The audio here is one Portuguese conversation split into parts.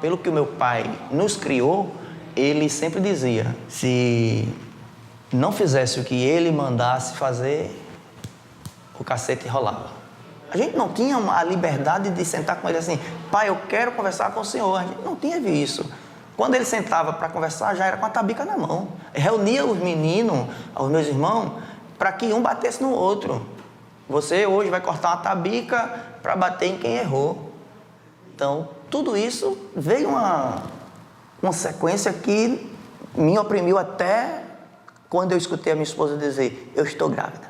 Pelo que o meu pai nos criou, ele sempre dizia, se não fizesse o que ele mandasse fazer, o cacete rolava. A gente não tinha a liberdade de sentar com ele assim, pai, eu quero conversar com o senhor. A gente não teve isso. Quando ele sentava para conversar, já era com a tabica na mão. Reunia os meninos, os meus irmãos, para que um batesse no outro. Você hoje vai cortar uma tabica para bater em quem errou. Então, tudo isso veio uma sequência que me oprimiu até quando eu escutei a minha esposa dizer, eu estou grávida.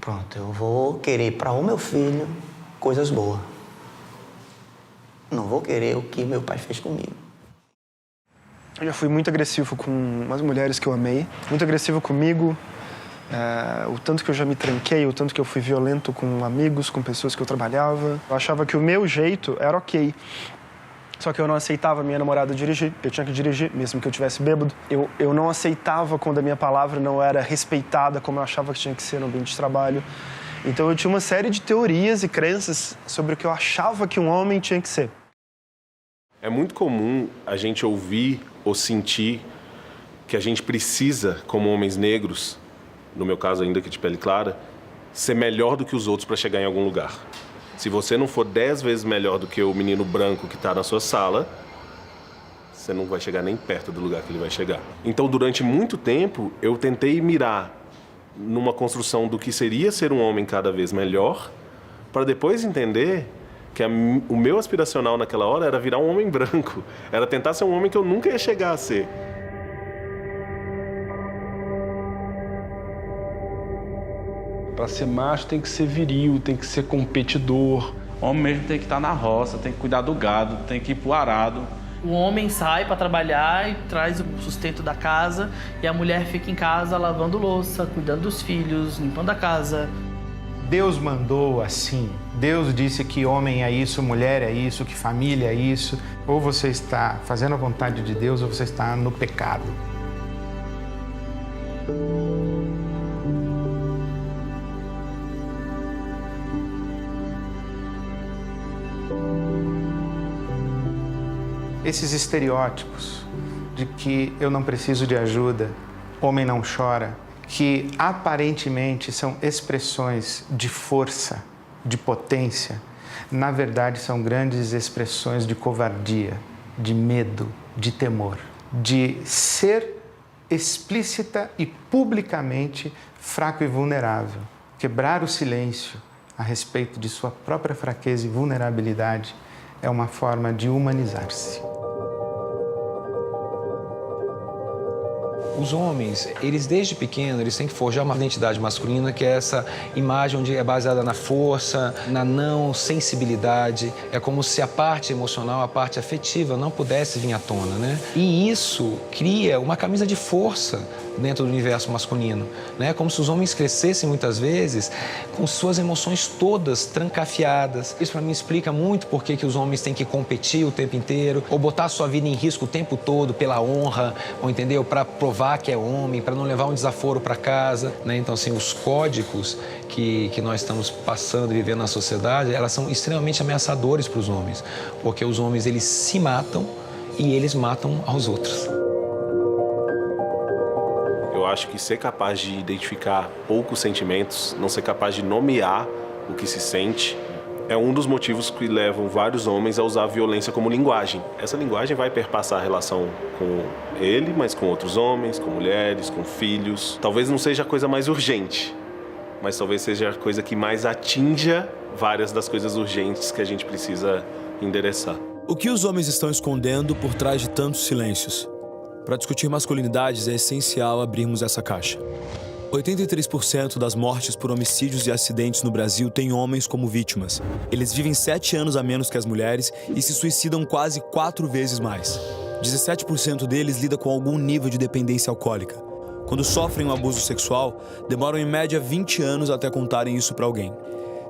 Pronto, eu vou querer para o meu filho coisas boas. Não vou querer o que meu pai fez comigo. Eu já fui muito agressivo com umas mulheres que eu amei, muito agressivo comigo, o tanto que eu já me tranquei, o tanto que eu fui violento com amigos, com pessoas que eu trabalhava. Eu achava que o meu jeito era ok, só que eu não aceitava a minha namorada dirigir, eu tinha que dirigir, mesmo que eu tivesse bêbado. Eu não aceitava quando a minha palavra não era respeitada como eu achava que tinha que ser no ambiente de trabalho. Então eu tinha uma série de teorias e crenças sobre o que eu achava que um homem tinha que ser. É muito comum a gente ouvir ou sentir que a gente precisa, como homens negros, no meu caso ainda que de pele clara, ser melhor do que os outros para chegar em algum lugar. Se você não for 10 vezes melhor do que o menino branco que está na sua sala, você não vai chegar nem perto do lugar que ele vai chegar. Então, durante muito tempo, eu tentei mirar numa construção do que seria ser um homem cada vez melhor, para depois entender que o meu aspiracional naquela hora era virar um homem branco, era tentar ser um homem que eu nunca ia chegar a ser. Para ser macho tem que ser viril, tem que ser competidor. O homem mesmo tem que estar na roça, tem que cuidar do gado, tem que ir pro arado. O homem sai para trabalhar e traz o sustento da casa e a mulher fica em casa lavando louça, cuidando dos filhos, limpando a casa. Deus mandou assim. Deus disse que homem é isso, mulher é isso, que família é isso. Ou você está fazendo a vontade de Deus ou você está no pecado. Esses estereótipos de que eu não preciso de ajuda, homem não chora, que aparentemente são expressões de força, de potência, na verdade são grandes expressões de covardia, de medo, de temor, de ser explícita e publicamente fraco e vulnerável. Quebrar o silêncio a respeito de sua própria fraqueza e vulnerabilidade é uma forma de humanizar-se. Os homens, eles desde pequeno, eles têm que forjar uma identidade masculina, que é essa imagem onde é baseada na força, na não sensibilidade. É como se a parte emocional, a parte afetiva não pudesse vir à tona, né? E isso cria uma camisa de força dentro do universo masculino, né? Como se os homens crescessem muitas vezes com suas emoções todas trancafiadas. Isso para mim explica muito por que os homens têm que competir o tempo inteiro, ou botar a sua vida em risco o tempo todo pela honra, ou entendeu? Para provar que é homem, para não levar um desaforo para casa, né? Então, assim, os códigos que nós estamos passando e vivendo na sociedade, elas são extremamente ameaçadores para os homens, porque os homens, eles se matam e eles matam aos outros. Eu acho que ser capaz de identificar poucos sentimentos, não ser capaz de nomear o que se sente, é um dos motivos que levam vários homens a usar a violência como linguagem. Essa linguagem vai perpassar a relação com ele, mas com outros homens, com mulheres, com filhos. Talvez não seja a coisa mais urgente, mas talvez seja a coisa que mais atinja várias das coisas urgentes que a gente precisa endereçar. O que os homens estão escondendo por trás de tantos silêncios? Para discutir masculinidades é essencial abrirmos essa caixa. 83% das mortes por homicídios e acidentes no Brasil têm homens como vítimas. Eles vivem 7 anos a menos que as mulheres e se suicidam quase 4 vezes mais. 17% deles lida com algum nível de dependência alcoólica. Quando sofrem um abuso sexual, demoram em média 20 anos até contarem isso para alguém.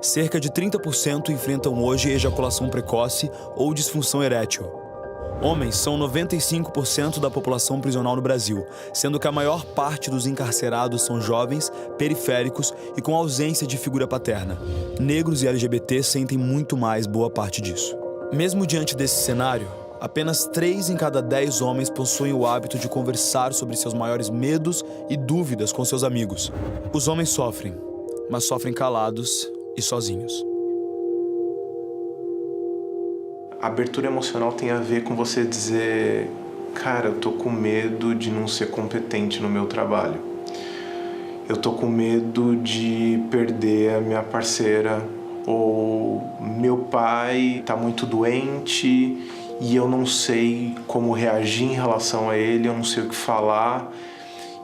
Cerca de 30% enfrentam hoje ejaculação precoce ou disfunção erétil. Homens são 95% da população prisional no Brasil, sendo que a maior parte dos encarcerados são jovens, periféricos e com ausência de figura paterna. Negros e LGBT sentem muito mais boa parte disso. Mesmo diante desse cenário, apenas 3 em cada 10 homens possuem o hábito de conversar sobre seus maiores medos e dúvidas com seus amigos. Os homens sofrem, mas sofrem calados e sozinhos. A abertura emocional tem a ver com você dizer: cara, eu tô com medo de não ser competente no meu trabalho. Eu tô com medo de perder a minha parceira, ou meu pai tá muito doente e eu não sei como reagir em relação a ele, eu não sei o que falar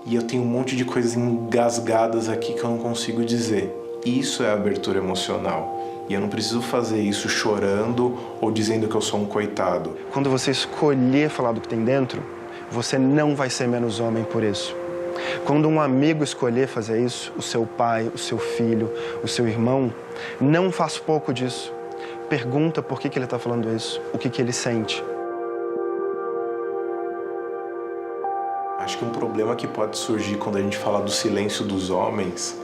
e eu tenho um monte de coisas engasgadas aqui que eu não consigo dizer. Isso é abertura emocional. E eu não preciso fazer isso chorando ou dizendo que eu sou um coitado. Quando você escolher falar do que tem dentro, você não vai ser menos homem por isso. Quando um amigo escolher fazer isso, o seu pai, o seu filho, o seu irmão, não faz pouco disso. Pergunta por que ele está falando isso, o que ele sente. Acho que um problema que pode surgir quando a gente fala do silêncio dos homens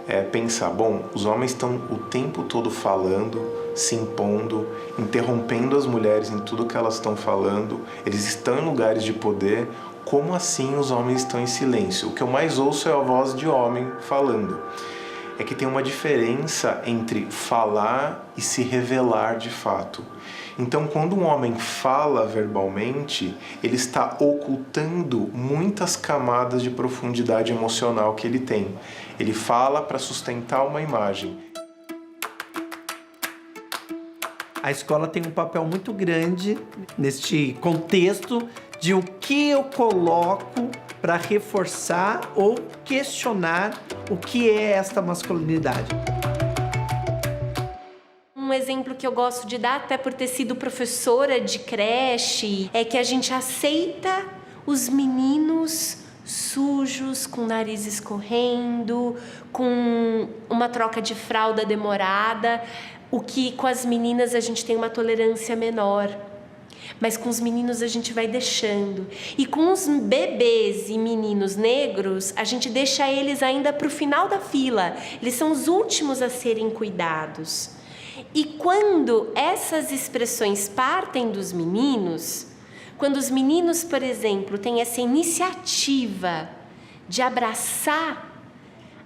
é pensar, bom, os homens estão o tempo todo falando, se impondo, interrompendo as mulheres em tudo que elas estão falando, eles estão em lugares de poder, como assim os homens estão em silêncio? O que eu mais ouço é a voz de homem falando. É que tem uma diferença entre falar e se revelar de fato. Então, quando um homem fala verbalmente, ele está ocultando muitas camadas de profundidade emocional que ele tem. Ele fala para sustentar uma imagem. A escola tem um papel muito grande neste contexto de o que eu coloco para reforçar ou questionar o que é esta masculinidade. Um exemplo que eu gosto de dar, até por ter sido professora de creche, é que a gente aceita os meninos sujos, com o nariz escorrendo, com uma troca de fralda demorada, o que com as meninas a gente tem uma tolerância menor. Mas com os meninos a gente vai deixando. E com os bebês e meninos negros, a gente deixa eles ainda para o final da fila. Eles são os últimos a serem cuidados. E quando essas expressões partem dos meninos, quando os meninos, por exemplo, têm essa iniciativa de abraçar,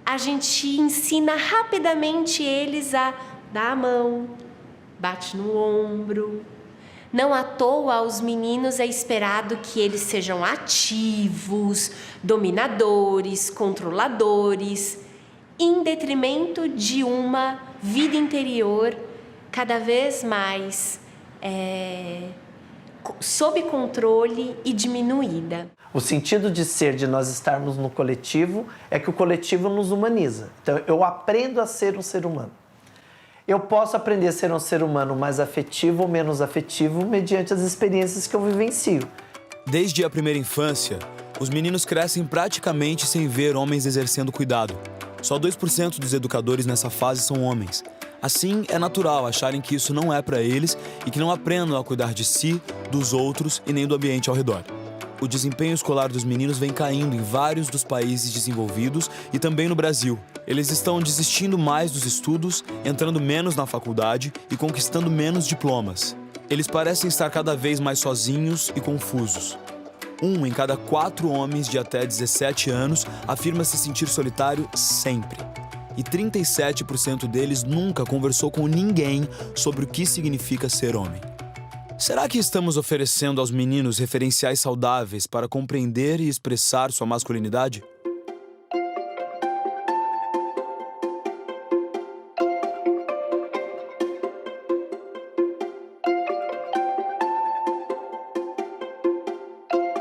a gente ensina rapidamente eles a dar a mão, bate no ombro. Não à toa aos meninos é esperado que eles sejam ativos, dominadores, controladores, em detrimento de uma vida interior cada vez mais sob controle e diminuída. O sentido de ser, de nós estarmos no coletivo, é que o coletivo nos humaniza. Então, eu aprendo a ser um ser humano. Eu posso aprender a ser um ser humano mais afetivo ou menos afetivo mediante as experiências que eu vivencio. Desde a primeira infância, os meninos crescem praticamente sem ver homens exercendo cuidado. Só 2% dos educadores nessa fase são homens. Assim, é natural acharem que isso não é para eles e que não aprendam a cuidar de si, dos outros e nem do ambiente ao redor. O desempenho escolar dos meninos vem caindo em vários dos países desenvolvidos e também no Brasil. Eles estão desistindo mais dos estudos, entrando menos na faculdade e conquistando menos diplomas. Eles parecem estar cada vez mais sozinhos e confusos. 1 em cada 4 homens de até 17 anos afirma se sentir solitário sempre. E 37% deles nunca conversou com ninguém sobre o que significa ser homem. Será que estamos oferecendo aos meninos referenciais saudáveis para compreender e expressar sua masculinidade?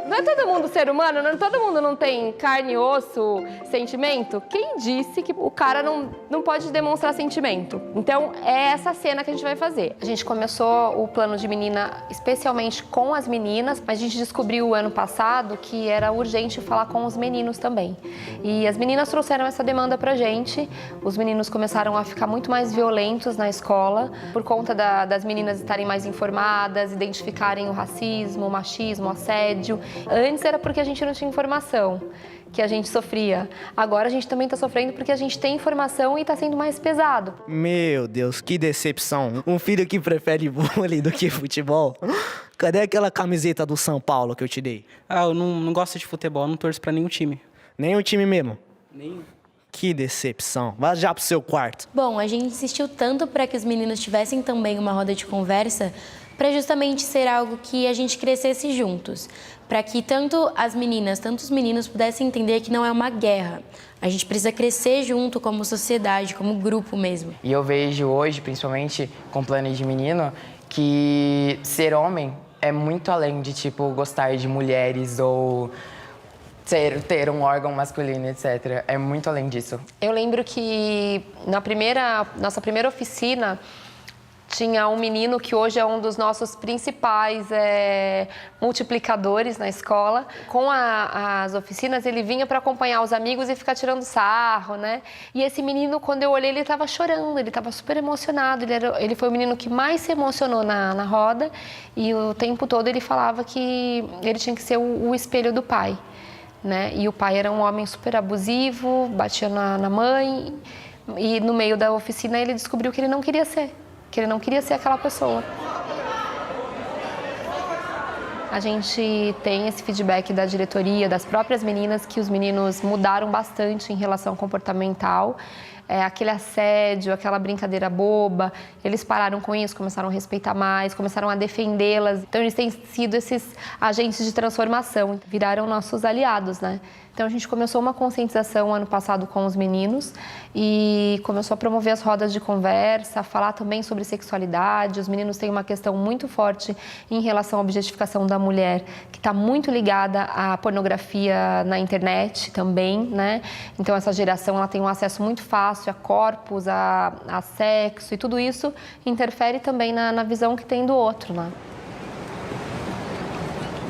Não é todo mundo ser humano? Todo mundo não tem carne, osso, sentimento? Quem disse que o cara não pode demonstrar sentimento? Então, é essa cena que a gente vai fazer. A gente começou o plano de menina especialmente com as meninas, mas a gente descobriu ano passado que era urgente falar com os meninos também. E as meninas trouxeram essa demanda pra gente. Os meninos começaram a ficar muito mais violentos na escola, por conta das meninas estarem mais informadas, identificarem o racismo, o machismo, o assédio. Antes era porque a gente não tinha informação. que a gente sofria. Agora a gente também está sofrendo porque a gente tem informação e está sendo mais pesado. Meu Deus, que decepção. Um filho que prefere vôlei do que futebol. Cadê aquela camiseta do São Paulo que eu te dei? Eu não gosto de futebol, não torço pra nenhum time. Nenhum time mesmo? Nenhum. Que decepção. Vá já pro seu quarto. Bom, a gente insistiu tanto para que os meninos tivessem também uma roda de conversa para justamente ser algo que a gente crescesse juntos. Para que tanto as meninas, tanto os meninos pudessem entender que não é uma guerra. A gente precisa crescer junto como sociedade, como grupo mesmo. E eu vejo hoje, principalmente com Planos de Menino, que ser homem é muito além de, tipo, gostar de mulheres ou ter um órgão masculino, etc. É muito além disso. Eu lembro que nossa primeira oficina tinha um menino que hoje é um dos nossos principais multiplicadores na escola. Com as oficinas, ele vinha para acompanhar os amigos e ficar tirando sarro, né? E esse menino, quando eu olhei, ele estava chorando, ele estava super emocionado. Ele foi o menino que mais se emocionou na roda e o tempo todo ele falava que ele tinha que ser o espelho do pai, né? E o pai era um homem super abusivo, batia na mãe e no meio da oficina ele descobriu que ele não queria ser. Que ele não queria ser aquela pessoa. A gente tem esse feedback da diretoria, das próprias meninas, que os meninos mudaram bastante em relação comportamental. Aquele assédio, aquela brincadeira boba, eles pararam com isso, começaram a respeitar mais, começaram a defendê-las. Então, eles têm sido esses agentes de transformação, viraram nossos aliados, né? Então, a gente começou uma conscientização ano passado com os meninos e começou a promover as rodas de conversa, a falar também sobre sexualidade. Os meninos têm uma questão muito forte em relação à objetificação da mulher, que está muito ligada à pornografia na internet também, né? Então, essa geração ela tem um acesso muito fácil a corpos, a sexo, e tudo isso interfere também na visão que tem do outro, né?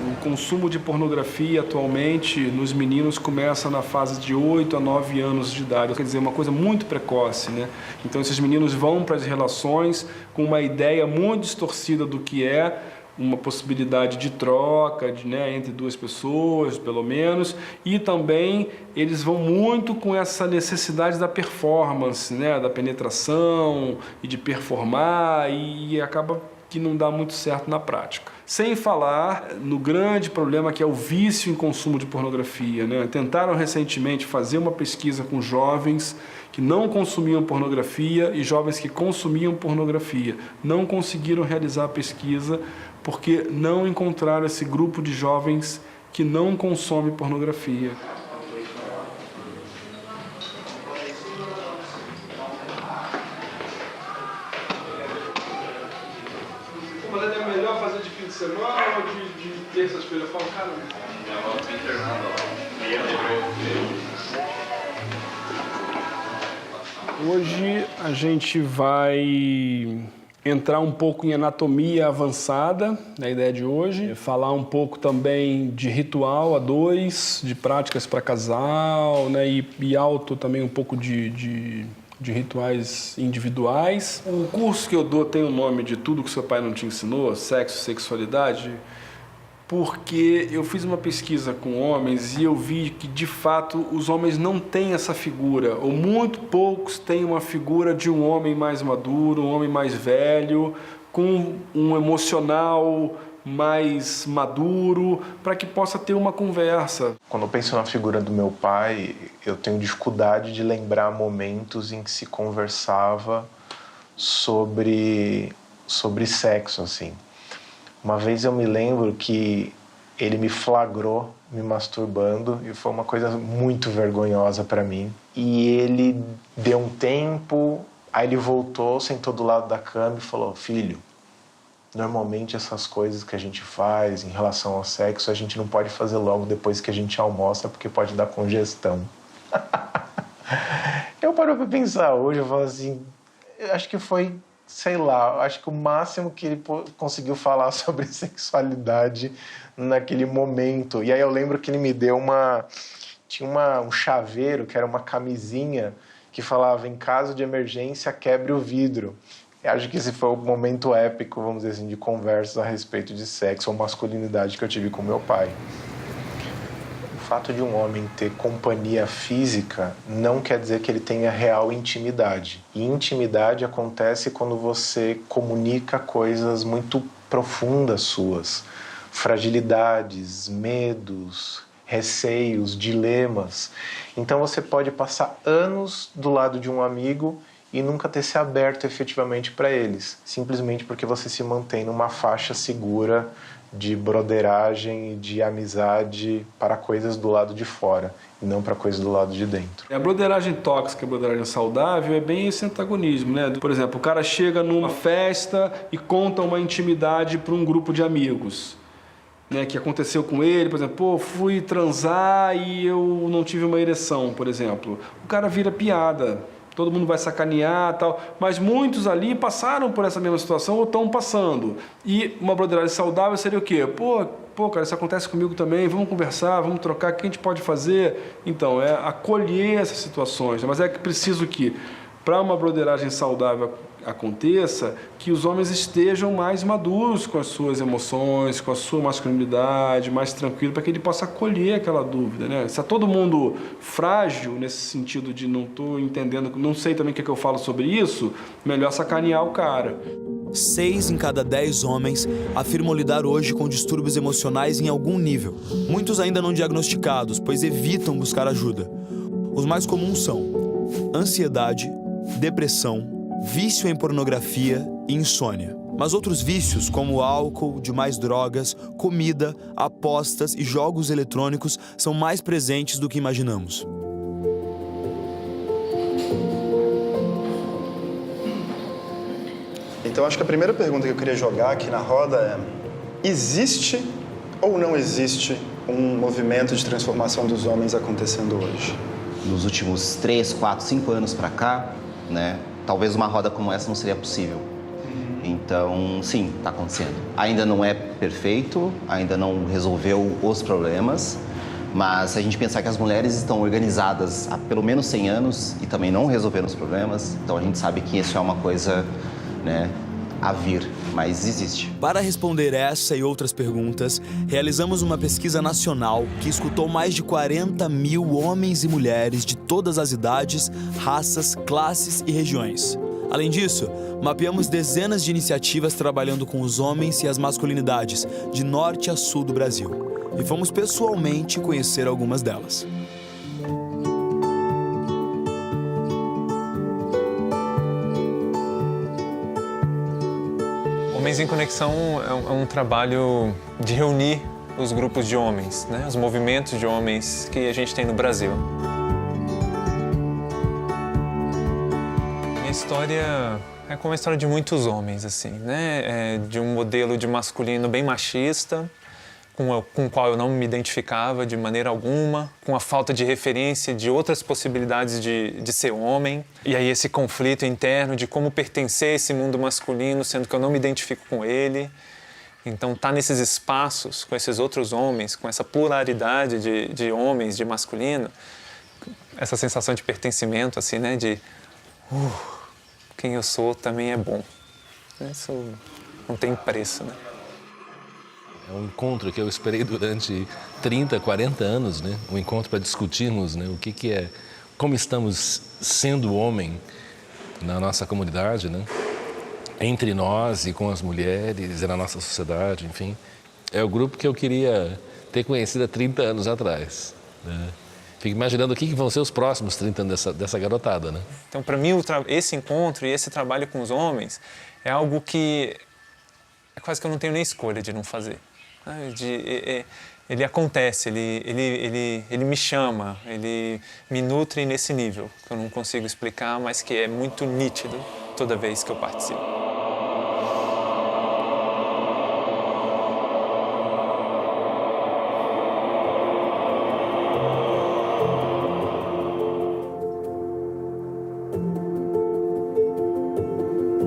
O consumo de pornografia atualmente nos meninos começa na fase de 8 a 9 anos de idade, quer dizer, uma coisa muito precoce, né? Então esses meninos vão para as relações com uma ideia muito distorcida do que é uma possibilidade de troca, entre duas pessoas, pelo menos, e também eles vão muito com essa necessidade da performance, né? Da penetração e de performar, e acaba que não dá muito certo na prática. Sem falar no grande problema que é o vício em consumo de pornografia, né? Tentaram recentemente fazer uma pesquisa com jovens que não consumiam pornografia e jovens que consumiam pornografia. Não conseguiram realizar a pesquisa porque não encontraram esse grupo de jovens que não consome pornografia. Mas é melhor fazer de fim de semana ou de terça-feira? Eu falo, cara, hoje a gente vai entrar um pouco em anatomia avançada, na ideia de hoje, falar um pouco também de ritual a dois, de práticas para casal, né? E alto também um pouco de rituais individuais. O curso que eu dou tem o nome de Tudo que Seu Pai Não Te Ensinou, Sexo e Sexualidade, porque eu fiz uma pesquisa com homens e eu vi que, de fato, os homens não têm essa figura, ou muito poucos têm uma figura de um homem mais maduro, um homem mais velho, com um emocional mais maduro, para que possa ter uma conversa. Quando eu penso na figura do meu pai, eu tenho dificuldade de lembrar momentos em que se conversava sobre sexo, assim. Uma vez eu me lembro que ele me flagrou me masturbando e foi uma coisa muito vergonhosa para mim. E ele deu um tempo, aí ele voltou, sentou do lado da cama e falou: filho, normalmente essas coisas que a gente faz em relação ao sexo, a gente não pode fazer logo depois que a gente almoça, porque pode dar congestão. Eu paro pra pensar hoje, eu falo assim, eu acho que foi, sei lá, acho que o máximo que ele conseguiu falar sobre sexualidade naquele momento. E aí eu lembro que ele me deu um chaveiro, que era uma camisinha, que falava: em caso de emergência, quebre o vidro. Eu acho que esse foi o momento épico, vamos dizer assim, de conversas a respeito de sexo ou masculinidade que eu tive com meu pai. fato de um homem ter companhia física não quer dizer que ele tenha real intimidade. E intimidade acontece quando você comunica coisas muito profundas suas, fragilidades, medos, receios, dilemas. Então você pode passar anos do lado de um amigo e nunca ter se aberto efetivamente para eles, simplesmente porque você se mantém numa faixa segura de broderagem e de amizade para coisas do lado de fora e não para coisas do lado de dentro. A broderagem tóxica e a broderagem saudável é bem esse antagonismo, né? Por exemplo, o cara chega numa festa e conta uma intimidade para um grupo de amigos, né, que aconteceu com ele, por exemplo, pô, fui transar e eu não tive uma ereção, por exemplo. O cara vira piada. Todo mundo vai sacanear e tal, mas muitos ali passaram por essa mesma situação ou estão passando. E uma broderagem saudável seria o quê? Pô, cara, isso acontece comigo também, vamos conversar, vamos trocar, o que a gente pode fazer? Então, é acolher essas situações, né? Mas é que preciso que, para uma broderagem saudável aconteça, que os homens estejam mais maduros com as suas emoções, com a sua masculinidade, mais tranquilo, para que ele possa acolher aquela dúvida, né? Se é todo mundo frágil nesse sentido de não estou entendendo, não sei também o que eu falo sobre isso, melhor sacanear o cara. 6 em cada 10 homens afirmam lidar hoje com distúrbios emocionais em algum nível. Muitos ainda não diagnosticados, pois evitam buscar ajuda. Os mais comuns são ansiedade, depressão, vício em pornografia e insônia. Mas outros vícios, como álcool, demais drogas, comida, apostas e jogos eletrônicos, são mais presentes do que imaginamos. Então, acho que a primeira pergunta que eu queria jogar aqui na roda é: existe ou não existe um movimento de transformação dos homens acontecendo hoje? Nos últimos 3, 4, 5 anos para cá, né? Talvez uma roda como essa não seria possível. Então, sim, está acontecendo. Ainda não é perfeito, ainda não resolveu os problemas, mas se a gente pensar que as mulheres estão organizadas há pelo menos 100 anos e também não resolveram os problemas, então a gente sabe que isso é uma coisa, né, a vir, mas existe. Para responder essa e outras perguntas, realizamos uma pesquisa nacional que escutou mais de 40 mil homens e mulheres de todas as idades, raças, classes e regiões. Além disso, mapeamos dezenas de iniciativas trabalhando com os homens e as masculinidades, de norte a sul do Brasil. E fomos pessoalmente conhecer algumas delas. Homens em Conexão é um trabalho de reunir os grupos de homens, né? Os movimentos de homens que a gente tem no Brasil. Minha história é como a história de muitos homens, assim, né? De um modelo de masculino bem machista, com o qual eu não me identificava de maneira alguma, com a falta de referência de outras possibilidades de ser homem. E aí esse conflito interno de como pertencer a esse mundo masculino, sendo que eu não me identifico com ele. Então, tá nesses espaços, com esses outros homens, com essa pluralidade de homens, de masculino, essa sensação de pertencimento, assim, né? De quem eu sou também é bom. Isso não tem preço, né? É um encontro que eu esperei durante 30, 40 anos, né? Um encontro para discutirmos, né? O que é, como estamos sendo homem na nossa comunidade, né? Entre nós e com as mulheres e na nossa sociedade, enfim. É o grupo que eu queria ter conhecido há 30 anos atrás, né? Fico imaginando o que vão ser os próximos 30 anos dessa garotada, né? Então, para mim, esse encontro e esse trabalho com os homens é algo que é quase que eu não tenho nem escolha de não fazer. Ele acontece, ele me chama, ele me nutre nesse nível, que eu não consigo explicar, mas que é muito nítido toda vez que eu participo.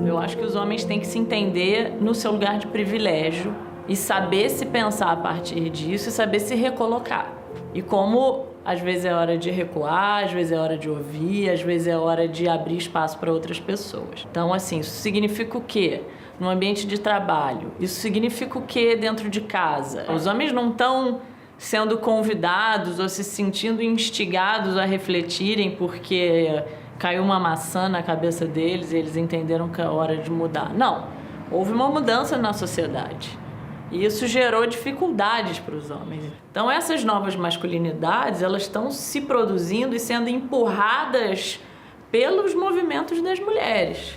Eu acho que os homens têm que se entender no seu lugar de privilégio e saber se pensar a partir disso e saber se recolocar. E como às vezes é hora de recuar, às vezes é hora de ouvir, às vezes é hora de abrir espaço para outras pessoas. Então, assim, isso significa o quê? No ambiente de trabalho. Isso significa o quê dentro de casa? Os homens não estão sendo convidados ou se sentindo instigados a refletirem porque caiu uma maçã na cabeça deles e eles entenderam que é hora de mudar. Não, houve uma mudança na sociedade. E isso gerou dificuldades para os homens. Então, essas novas masculinidades, elas estão se produzindo e sendo empurradas pelos movimentos das mulheres.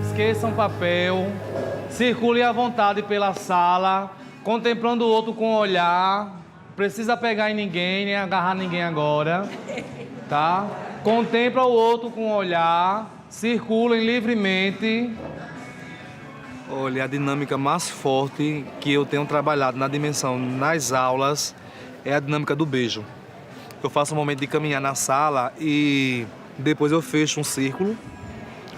Esqueçam papel, circule à vontade pela sala, contemplando o outro com o olhar. Precisa pegar em ninguém, nem agarrar ninguém agora, tá? Contempla o outro com o olhar, circulem livremente. Olha, a dinâmica mais forte que eu tenho trabalhado na dimensão nas aulas é a dinâmica do beijo. Eu faço um momento de caminhar na sala e depois eu fecho um círculo,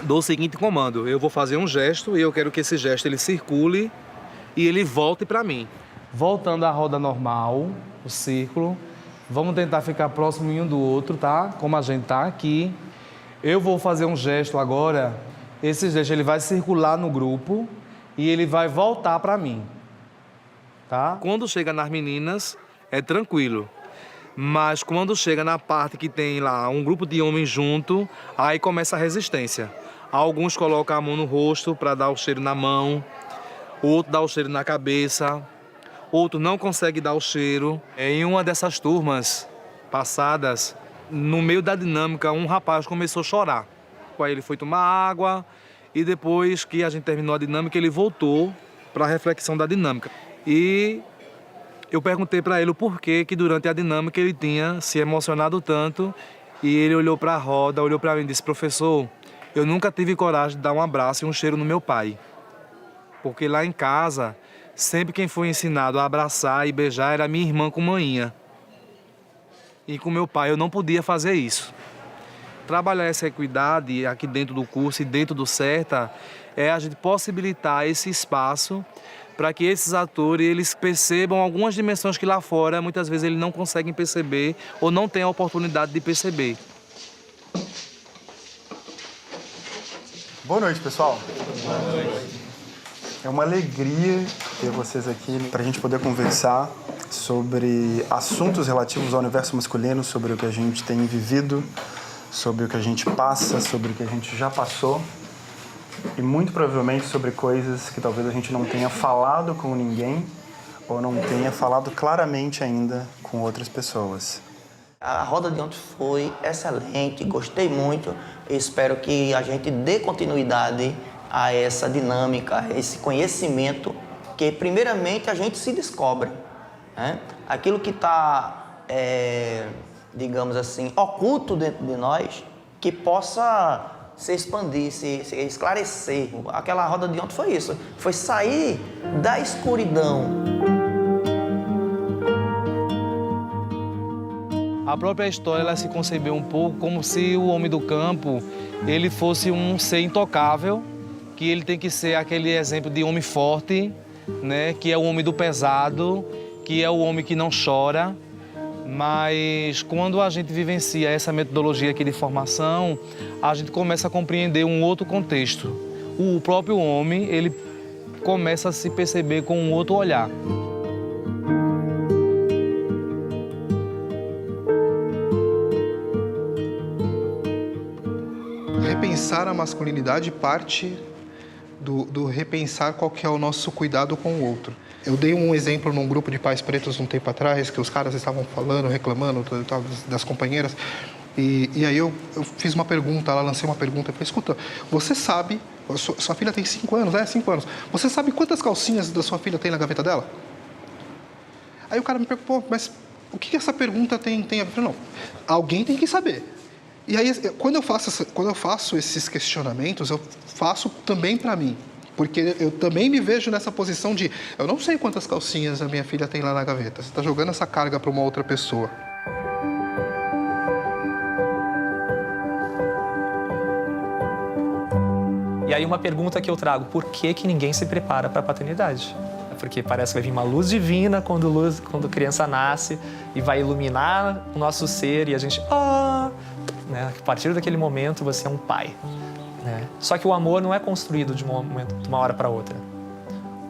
dou o seguinte comando: eu vou fazer um gesto e eu quero que esse gesto ele circule e ele volte para mim. Voltando à roda normal, o círculo, vamos tentar ficar próximo um do outro, tá? Como a gente tá aqui. Eu vou fazer um gesto agora, esse gesto ele vai circular no grupo e ele vai voltar para mim, tá? Quando chega nas meninas, é tranquilo. Mas quando chega na parte que tem lá um grupo de homens junto, aí começa a resistência. Alguns colocam a mão no rosto para dar o cheiro na mão, outro dá o cheiro na cabeça, outro não consegue dar o cheiro. Em uma dessas turmas passadas, no meio da dinâmica, um rapaz começou a chorar. Aí ele foi tomar água e depois que a gente terminou a dinâmica, ele voltou para a reflexão da dinâmica. E eu perguntei para ele o porquê que durante a dinâmica ele tinha se emocionado tanto e ele olhou para a roda, olhou para mim e disse: professor, eu nunca tive coragem de dar um abraço e um cheiro no meu pai. Porque lá em casa, sempre quem foi ensinado a abraçar e beijar era minha irmã com manhinha. E com meu pai eu não podia fazer isso. Trabalhar essa equidade aqui dentro do curso e dentro do CERTA é a gente possibilitar esse espaço para que esses atores eles percebam algumas dimensões que lá fora muitas vezes eles não conseguem perceber ou não têm a oportunidade de perceber. Boa noite, pessoal. Boa noite. É uma alegria ter vocês aqui para a gente poder conversar sobre assuntos relativos ao universo masculino, sobre o que a gente tem vivido, sobre o que a gente passa, sobre o que a gente já passou e muito provavelmente sobre coisas que talvez a gente não tenha falado com ninguém ou não tenha falado claramente ainda com outras pessoas. A roda de ontem foi excelente, gostei muito. Espero que a gente dê continuidade a essa dinâmica, a esse conhecimento que primeiramente a gente se descobre, né? Aquilo que está, digamos assim, oculto dentro de nós, que possa se expandir, se esclarecer. Aquela roda de ontem foi isso, foi sair da escuridão. A própria história ela se concebeu um pouco como se o homem do campo ele fosse um ser intocável, que ele tem que ser aquele exemplo de homem forte, né? Que é o homem do pesado, que é o homem que não chora. Mas quando a gente vivencia essa metodologia aqui de formação, a gente começa a compreender um outro contexto. O próprio homem ele começa a se perceber com um outro olhar. Repensar a masculinidade parte do repensar qual que é o nosso cuidado com o outro. Eu dei um exemplo num grupo de pais pretos um tempo atrás, que os caras estavam falando, reclamando das companheiras, e aí eu fiz uma pergunta, lancei uma pergunta, eu falei: escuta, você sabe, sua filha tem 5 anos, 5 anos, você sabe quantas calcinhas da sua filha tem na gaveta dela? Aí o cara me perguntou: mas o que essa pergunta tem a ver? Eu falei: não, alguém tem que saber. E aí, quando eu faço esses questionamentos, eu faço também para mim. Porque eu também me vejo nessa posição de... eu não sei quantas calcinhas a minha filha tem lá na gaveta. Você está jogando essa carga para uma outra pessoa. E aí uma pergunta que eu trago: por que ninguém se prepara para a paternidade? Porque parece que vai vir uma luz divina quando a criança nasce e vai iluminar o nosso ser e a gente... né? A partir daquele momento você é um pai. Né? Só que o amor não é construído de uma hora para outra.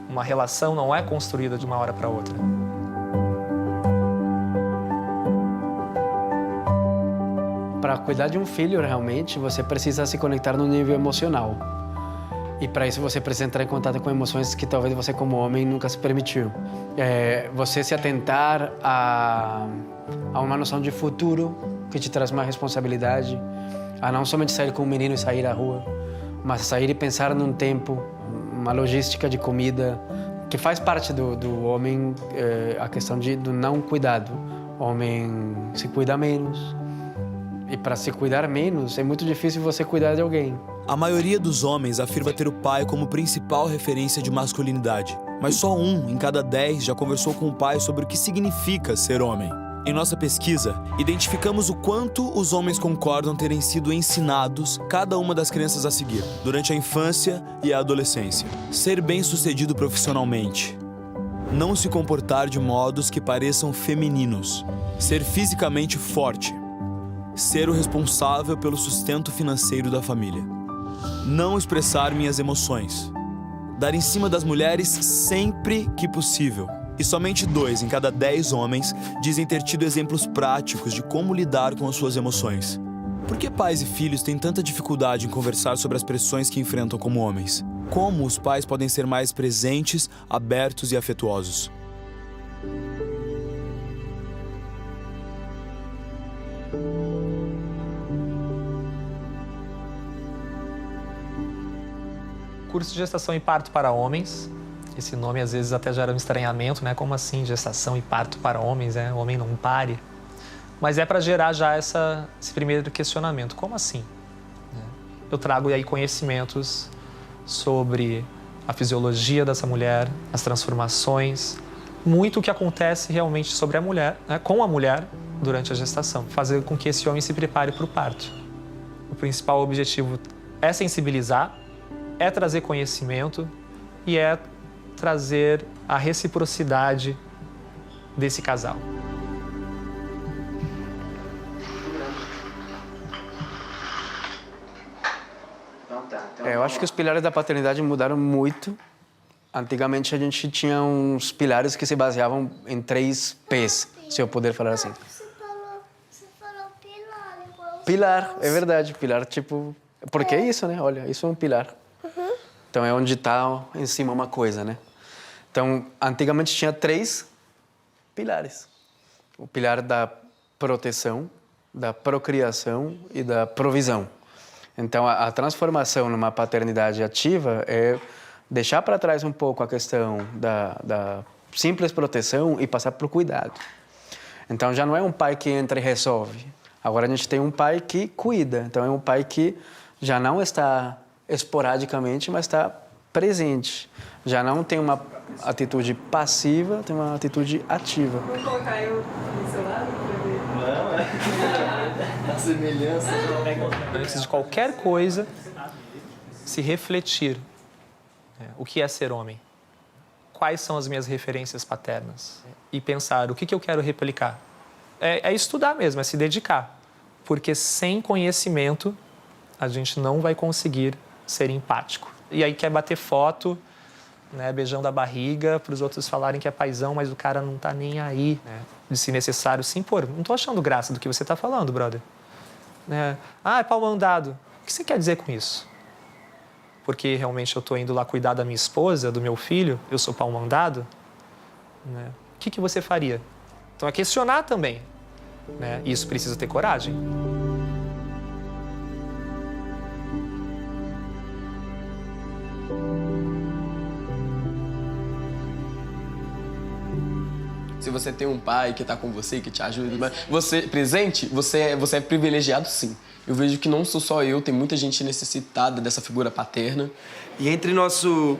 Uma relação não é construída de uma hora para outra. Para cuidar de um filho, realmente, você precisa se conectar no nível emocional. E para isso você precisa entrar em contato com emoções que talvez você, como homem, nunca se permitiu. Você se atentar a uma noção de futuro que te traz uma responsabilidade, a não somente sair com o menino e sair à rua, mas sair e pensar num tempo, uma logística de comida, que faz parte do homem, a questão do não cuidado. O homem se cuida menos. E para se cuidar menos, é muito difícil você cuidar de alguém. A maioria dos homens afirma ter o pai como principal referência de masculinidade. Mas só 1 em cada 10 já conversou com o pai sobre o que significa ser homem. Em nossa pesquisa, identificamos o quanto os homens concordam terem sido ensinados cada uma das crenças a seguir, durante a infância e a adolescência. Ser bem-sucedido profissionalmente. Não se comportar de modos que pareçam femininos. Ser fisicamente forte. Ser o responsável pelo sustento financeiro da família. Não expressar minhas emoções. Dar em cima das mulheres sempre que possível. E somente 2 em cada 10 homens dizem ter tido exemplos práticos de como lidar com as suas emoções. Por que pais e filhos têm tanta dificuldade em conversar sobre as pressões que enfrentam como homens? Como os pais podem ser mais presentes, abertos e afetuosos? Curso de gestação e parto para homens. Esse nome às vezes até gera um estranhamento, né? Como assim gestação e parto para homens, né? O homem não pare. Mas é para gerar já esse primeiro questionamento. Como assim? Eu trago aí conhecimentos sobre a fisiologia dessa mulher, as transformações, muito o que acontece realmente sobre a mulher, né? Com a mulher durante a gestação. Fazer com que esse homem se prepare para o parto. O principal objetivo é sensibilizar, é trazer conhecimento e é trazer a reciprocidade desse casal. Eu acho que os pilares da paternidade mudaram muito. Antigamente a gente tinha uns pilares que se baseavam em 3 P's, se eu puder falar assim. Você falou pilar igual. Pilar, é verdade. Pilar, tipo... Porque é isso, né? Olha, isso é um pilar. Então é onde está em cima uma coisa, né? Então, antigamente tinha 3 pilares. O pilar da proteção, da procriação e da provisão. Então, a transformação numa paternidade ativa é deixar para trás um pouco a questão da simples proteção e passar para o cuidado. Então, já não é um pai que entra e resolve. Agora a gente tem um pai que cuida. Então, é um pai que já não está esporadicamente, mas está presente. Já não tem uma atitude passiva, tem uma atitude ativa. Vou colocar eu no seu lado para ver. Não, a semelhança. Antes de qualquer coisa, se refletir. O que é ser homem? Quais são as minhas referências paternas? E pensar o que eu quero replicar. É estudar mesmo, é se dedicar. Porque sem conhecimento, a gente não vai conseguir ser empático. E aí quer bater foto, né, beijando a barriga, para os outros falarem que é paizão, mas o cara não tá nem aí, né? De se necessário se impor. Não tô achando graça do que você tá falando, brother. Né? É pau mandado. O que você quer dizer com isso? Porque realmente eu tô indo lá cuidar da minha esposa, do meu filho, eu sou pau mandado? Né? O que você faria? Então é questionar também. Né? E isso precisa ter coragem. Se você tem um pai que está com você, que te ajuda, você presente, você é privilegiado, sim. Eu vejo que não sou só eu, tem muita gente necessitada dessa figura paterna. E entre nosso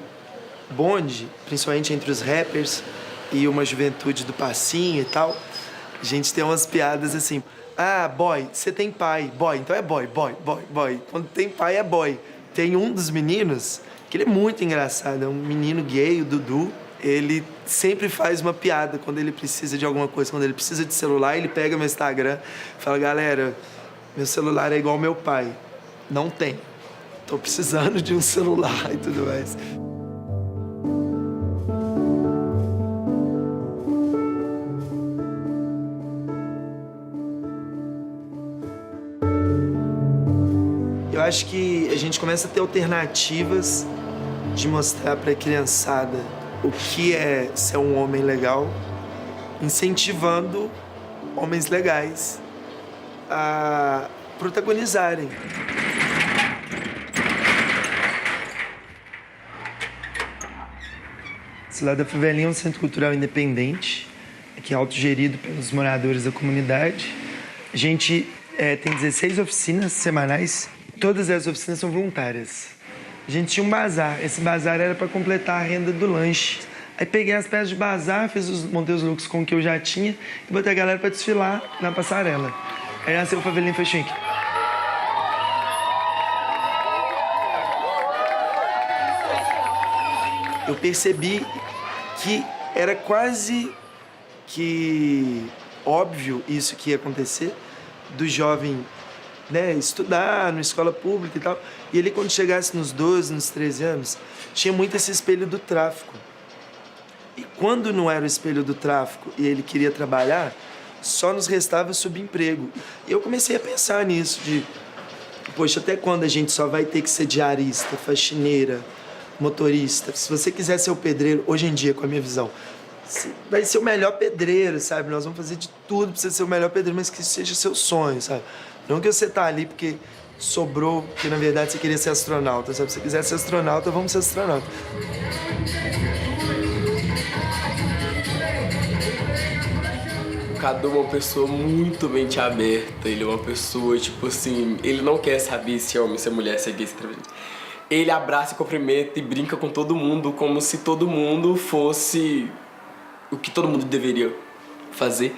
bonde, principalmente entre os rappers e uma juventude do passinho e tal, a gente tem umas piadas assim: boy, você tem pai, boy, então é boy. Quando tem pai é boy. Tem um dos meninos que ele é muito engraçado, é um menino gay, o Dudu. ele sempre faz uma piada quando ele precisa de alguma coisa. Quando ele precisa de celular, ele pega meu Instagram e fala, galera, meu celular é igual ao meu pai. Não tem. Tô precisando de um celular e tudo mais. Eu acho que a gente começa a ter alternativas de mostrar para a criançada o que é ser um homem legal, incentivando homens legais a protagonizarem. Esse lado da Favelinha é um centro cultural independente, que é autogerido pelos moradores da comunidade. A gente tem 16 oficinas semanais, todas as oficinas são voluntárias. A gente tinha um bazar, esse bazar era para completar a renda do lanche. Aí peguei as peças de bazar, montei os looks com o que eu já tinha e botei a galera para desfilar na passarela. Aí nasceu o Favelinha Fashion Week. Eu percebi que era quase que óbvio isso que ia acontecer, do jovem, né, estudar numa escola pública e tal. E ele, quando chegasse nos 12, nos 13 anos, tinha muito esse espelho do tráfico. E quando não era o espelho do tráfico e ele queria trabalhar, só nos restava subemprego. E eu comecei a pensar nisso, de, poxa, até quando a gente só vai ter que ser diarista, faxineira, motorista? Se você quiser ser o pedreiro, hoje em dia, com a minha visão, vai ser o melhor pedreiro, sabe? Nós vamos fazer de tudo pra você ser o melhor pedreiro, mas que seja seu sonho, sabe? Não que você tá ali porque sobrou, porque na verdade você queria ser astronauta, sabe? Se você quiser ser astronauta, vamos ser astronauta. O Cadu é uma pessoa muito mente aberta, ele é uma pessoa, tipo assim, ele não quer saber se é homem, se é mulher, se é gay, se é travesti. Ele abraça e cumprimenta e brinca com todo mundo como se todo mundo fosse o que todo mundo deveria fazer,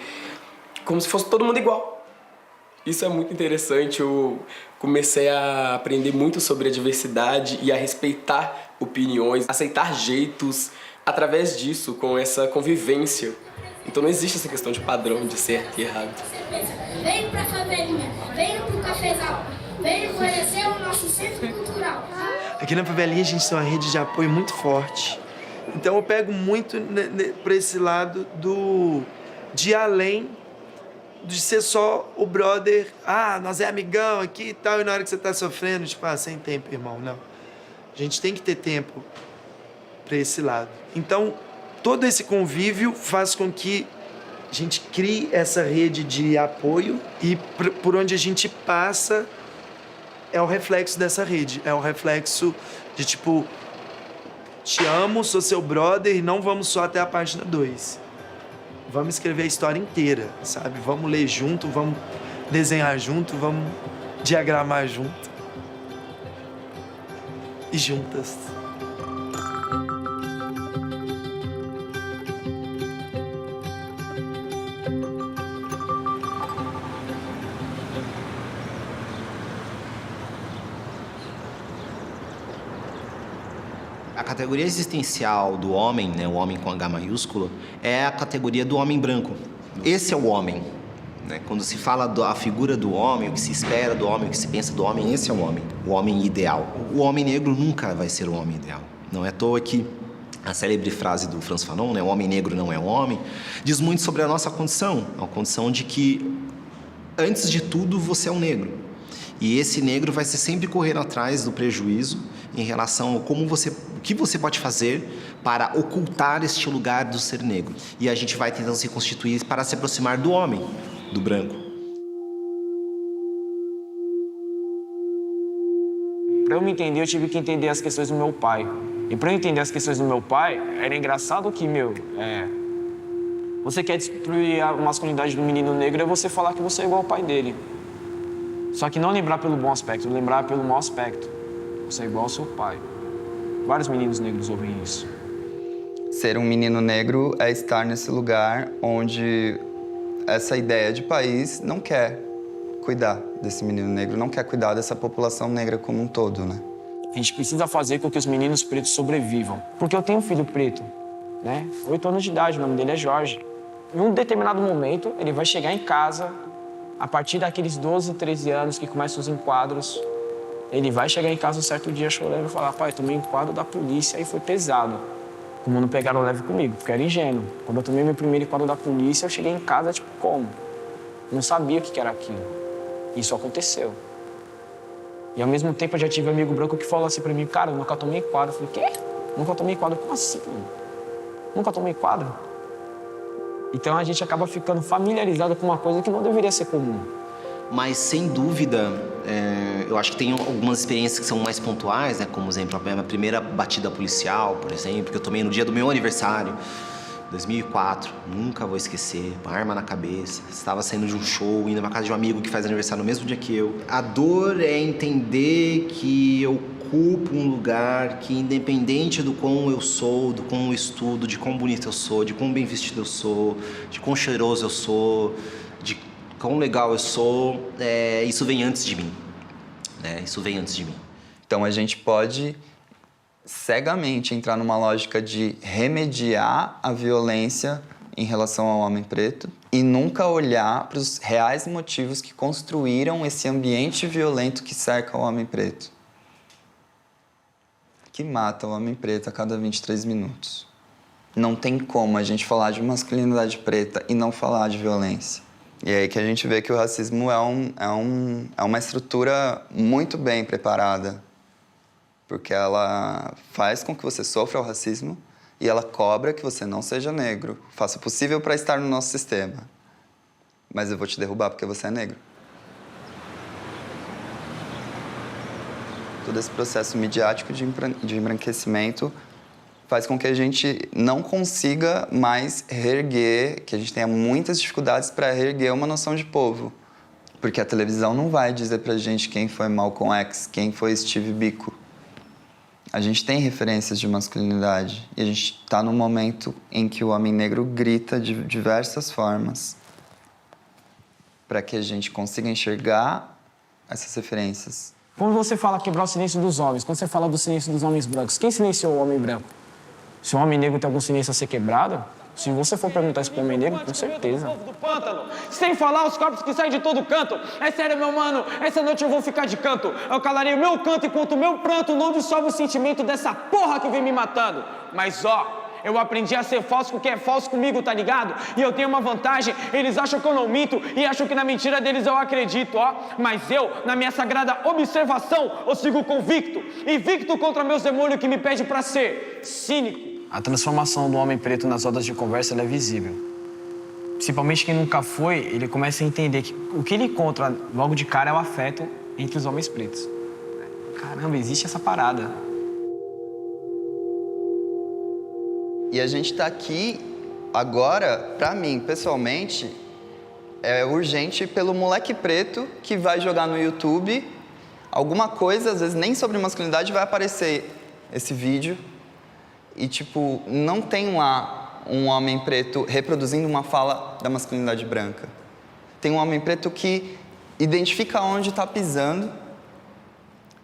como se fosse todo mundo igual. Isso é muito interessante, eu comecei a aprender muito sobre a diversidade e a respeitar opiniões, aceitar jeitos através disso, com essa convivência. Então não existe essa questão de padrão, de certo e errado. Venho pra Favelinha, venho pro Cafezal, venho conhecer o nosso centro cultural. Aqui na Favelinha a gente tem uma rede de apoio muito forte. Então eu pego muito para esse lado de ir além de ser só o brother, nós é amigão aqui e tal, e na hora que você tá sofrendo, tipo, sem tempo, irmão, não. A gente tem que ter tempo para esse lado. Então, todo esse convívio faz com que a gente crie essa rede de apoio e por onde a gente passa é o reflexo dessa rede, é o reflexo de, tipo, te amo, sou seu brother e não vamos só até a página 2. Vamos escrever a história inteira, sabe? Vamos ler junto, vamos desenhar junto, vamos diagramar junto. E juntas. A categoria existencial do homem, né, o homem com H maiúsculo, é a categoria do homem branco. Esse é o homem. Né? Quando se fala da figura do homem, o que se espera do homem, o que se pensa do homem, esse é o homem ideal. O homem negro nunca vai ser o homem ideal. Não é à toa que a célebre frase do Frantz Fanon, né, o homem negro não é um homem, diz muito sobre a nossa condição. A condição de que, antes de tudo, você é um negro. E esse negro vai ser sempre correndo atrás do prejuízo em relação a o que você pode fazer para ocultar este lugar do ser negro. E a gente vai tentando se constituir para se aproximar do homem, do branco. Para eu me entender, eu tive que entender as questões do meu pai. E para eu entender as questões do meu pai, era engraçado que, você quer destruir a masculinidade do menino negro é você falar que você é igual ao pai dele. Só que não lembrar pelo bom aspecto, lembrar pelo mau aspecto. Você é igual ao seu pai. Vários meninos negros ouvem isso. Ser um menino negro é estar nesse lugar onde essa ideia de país não quer cuidar desse menino negro, não quer cuidar dessa população negra como um todo, né? A gente precisa fazer com que os meninos pretos sobrevivam. Porque eu tenho um filho preto. né? 8 anos de idade, o nome dele é Jorge. Em um determinado momento, ele vai chegar em casa, a partir daqueles 12, 13 anos que começam os enquadros, ele vai chegar em casa um certo dia chorando e falar: pai, tomei enquadro da polícia e foi pesado. Como não pegaram leve comigo, porque eu era ingênuo. Quando eu tomei meu primeiro enquadro da polícia, eu cheguei em casa, tipo, como? Não sabia o que era aquilo. Isso aconteceu. E ao mesmo tempo eu já tive um amigo branco que falou assim pra mim: cara, eu nunca tomei enquadro. Eu falei: quê? Nunca tomei enquadro? Como assim, mano? Nunca tomei enquadro? Então a gente acaba ficando familiarizado com uma coisa que não deveria ser comum. Mas, sem dúvida, eu acho que tem algumas experiências que são mais pontuais, né? Como, exemplo, a minha primeira batida policial, por exemplo, que eu tomei no dia do meu aniversário, 2004. Nunca vou esquecer. Uma arma na cabeça. Estava saindo de um show, indo na casa de um amigo que faz aniversário no mesmo dia que eu. A dor é entender que eu ocupo um lugar que, independente do quão eu sou, do quão eu estudo, de quão bonito eu sou, de quão bem vestido eu sou, de quão cheiroso eu sou, de quão legal eu sou, isso vem antes de mim, né? Isso vem antes de mim. Então a gente pode cegamente entrar numa lógica de remediar a violência em relação ao homem preto e nunca olhar para os reais motivos que construíram esse ambiente violento que cerca o homem preto, que mata o homem preto a cada 23 minutos. Não tem como a gente falar de masculinidade preta e não falar de violência. E é aí que a gente vê que o racismo é uma estrutura muito bem preparada, porque ela faz com que você sofra o racismo e ela cobra que você não seja negro. Faça o possível para estar no nosso sistema, mas eu vou te derrubar porque você é negro. Todo esse processo midiático de embranquecimento faz com que a gente não consiga mais reerguer, que a gente tenha muitas dificuldades para reerguer uma noção de povo. Porque a televisão não vai dizer pra gente quem foi Malcolm X, quem foi Steve Biko. A gente tem referências de masculinidade e a gente está num momento em que o homem negro grita de diversas formas para que a gente consiga enxergar essas referências. Quando você fala quebrar o silêncio dos homens, quando você fala do silêncio dos homens brancos, quem silenciou o homem branco? Se o homem negro tem algum silêncio a ser quebrado, se você for perguntar isso pro homem negro, com certeza. Sem falar os corpos que saem de todo canto. É sério, meu mano, essa noite eu vou ficar de canto. Eu calarei o meu canto enquanto o meu pranto não dissolve o sentimento dessa porra que vem me matando. Mas ó, eu aprendi a ser falso com quem é falso comigo, tá ligado? E eu tenho uma vantagem, eles acham que eu não minto e acham que na mentira deles eu acredito, ó. Mas eu, na minha sagrada observação, eu sigo convicto. Invicto contra meus demônios que me pedem pra ser cínico. A transformação do homem preto nas rodas de conversa ela é visível. Principalmente quem nunca foi, ele começa a entender que o que ele encontra logo de cara é o afeto entre os homens pretos. Caramba, existe essa parada. E a gente tá aqui agora, pra mim, pessoalmente, é urgente pelo moleque preto que vai jogar no YouTube alguma coisa, às vezes nem sobre masculinidade, vai aparecer esse vídeo e, tipo, não tem lá um homem preto reproduzindo uma fala da masculinidade branca. Tem um homem preto que identifica onde está pisando,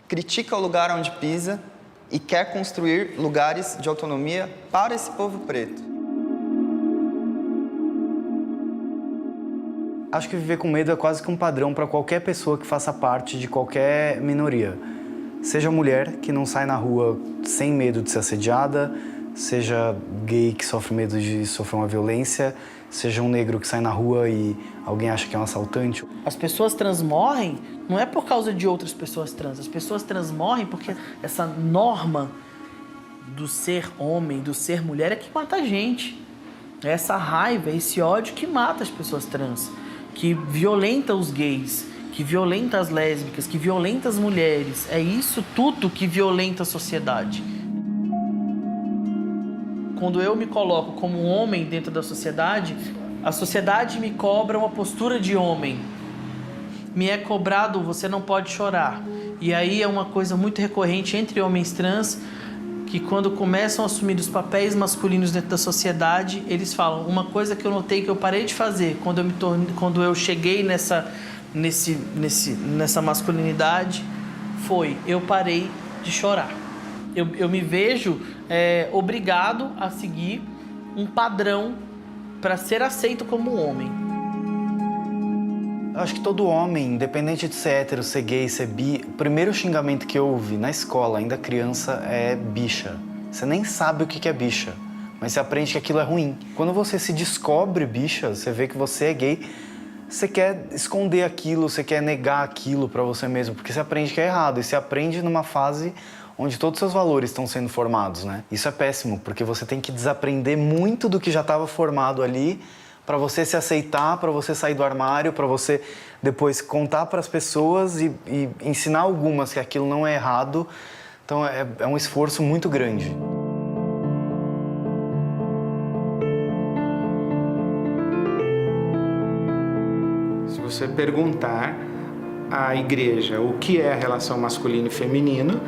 critica o lugar onde pisa e quer construir lugares de autonomia para esse povo preto. Acho que viver com medo é quase que um padrão para qualquer pessoa que faça parte de qualquer minoria. Seja mulher que não sai na rua sem medo de ser assediada, seja gay que sofre medo de sofrer uma violência, seja um negro que sai na rua e alguém acha que é um assaltante. As pessoas trans morrem não é por causa de outras pessoas trans. As pessoas trans morrem porque essa norma do ser homem, do ser mulher é que mata a gente. É essa raiva, esse ódio que mata as pessoas trans, que violenta os gays, que violenta as lésbicas, que violenta as mulheres. É isso tudo que violenta a sociedade. Quando eu me coloco como um homem dentro da sociedade, a sociedade me cobra uma postura de homem. Me é cobrado, você não pode chorar. E aí é uma coisa muito recorrente entre homens trans, que quando começam a assumir os papéis masculinos dentro da sociedade, eles falam, uma coisa que eu notei que eu parei de fazer quando eu cheguei nessa masculinidade, foi, eu parei de chorar. Eu me vejo obrigado a seguir um padrão para ser aceito como homem. Eu acho que todo homem, independente de ser hétero, ser gay, ser bi, o primeiro xingamento que eu ouvi na escola, ainda criança, é bicha. Você nem sabe o que é bicha, mas você aprende que aquilo é ruim. Quando você se descobre bicha, você vê que você é gay, você quer esconder aquilo, você quer negar aquilo pra você mesmo, porque você aprende que é errado. E você aprende numa fase onde todos os seus valores estão sendo formados, né? Isso é péssimo, porque você tem que desaprender muito do que já estava formado ali para você se aceitar, para você sair do armário, para você depois contar para as pessoas e ensinar algumas que aquilo não é errado. Então é um esforço muito grande. Se você perguntar à igreja o que é a relação masculino e feminino,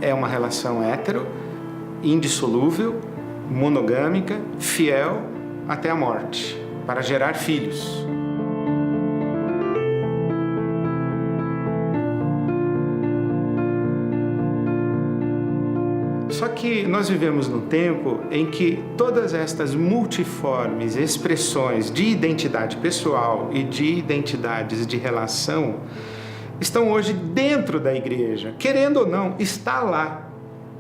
é uma relação hétero, indissolúvel, monogâmica, fiel até a morte, para gerar filhos. Só que nós vivemos num tempo em que todas estas multiformes expressões de identidade pessoal e de identidades de relação estão hoje dentro da igreja. Querendo ou não, está lá.